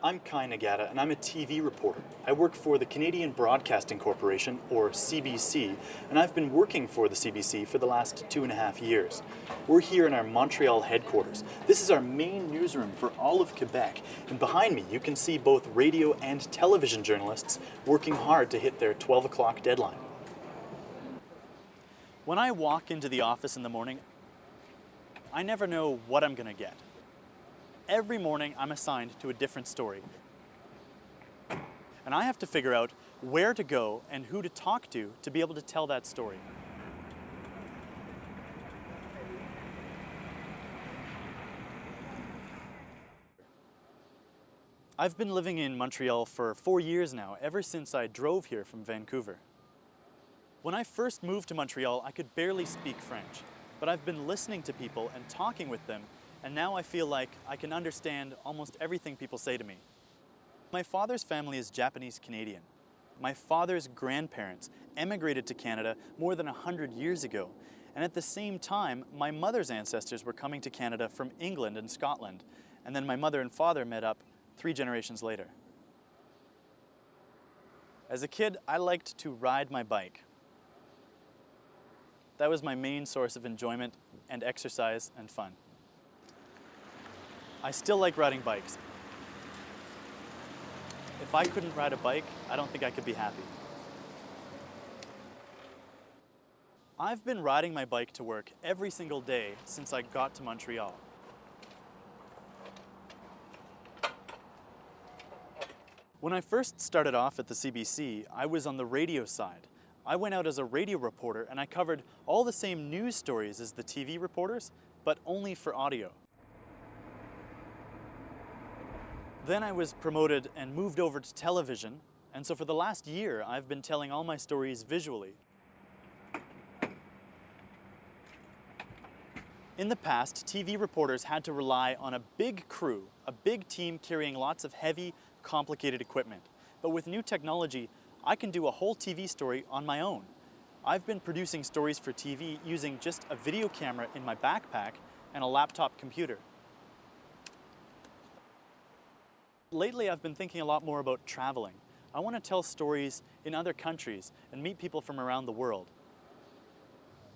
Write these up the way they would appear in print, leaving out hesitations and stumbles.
I'm Kai Nagata, and I'm a TV reporter. I work for the Canadian Broadcasting Corporation, or CBC, and I've been working for the CBC for the last 2.5 years. We're here in our Montreal headquarters. This is our main newsroom for all of Quebec, and behind me you can see both radio and television journalists working hard to hit their 12 o'clock deadline. When I walk into the office in the morning, I never know what I'm going to get. Every morning I'm assigned to a different story. And I have to figure out where to go and who to talk to be able to tell that story. I've been living in Montreal for 4 years now, ever since I drove here from Vancouver. When I first moved to Montreal, I could barely speak French, but I've been listening to people and talking with them, and now I feel like I can understand almost everything people say to me. My father's family is Japanese Canadian. My father's grandparents emigrated to Canada more than 100 years ago, and at the same time, my mother's ancestors were coming to Canada from England and Scotland, and then my mother and father met up 3 generations later. As a kid, I liked to ride my bike. That was my main source of enjoyment and exercise and fun. I still like riding bikes. If I couldn't ride a bike, I don't think I could be happy. I've been riding my bike to work every single day since I got to Montreal. When I first started off at the CBC, I was on the radio side. I went out as a radio reporter and I covered all the same news stories as the TV reporters, but only for audio. Then I was promoted and moved over to television, and so for the last year I've been telling all my stories visually. In the past, TV reporters had to rely on a big crew, a big team carrying lots of heavy, complicated equipment. But with new technology, I can do a whole TV story on my own. I've been producing stories for TV using just a video camera in my backpack and a laptop computer. Lately, I've been thinking a lot more about traveling. I want to tell stories in other countries and meet people from around the world.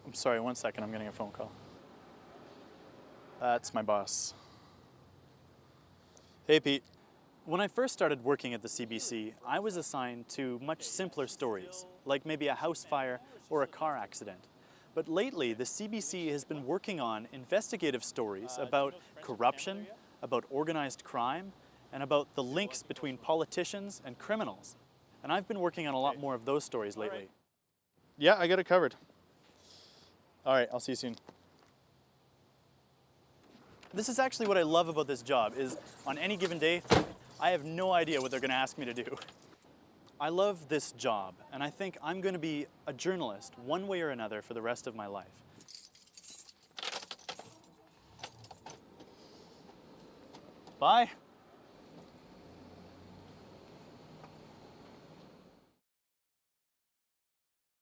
I'm sorry, 1 second, I'm getting a phone call. That's my boss. Hey, Pete. When I first started working at the CBC, I was assigned to much simpler stories, like maybe a house fire or a car accident. But lately, the CBC has been working on investigative stories about corruption, about organized crime, and about the links between politicians and criminals. And I've been working on a lot more of those stories lately. Yeah, I got it covered. All right, I'll see you soon. This is actually what I love about this job, is on any given day, I have no idea what they're going to ask me to do. I love this job, and I think I'm going to be a journalist one way or another for the rest of my life. Bye.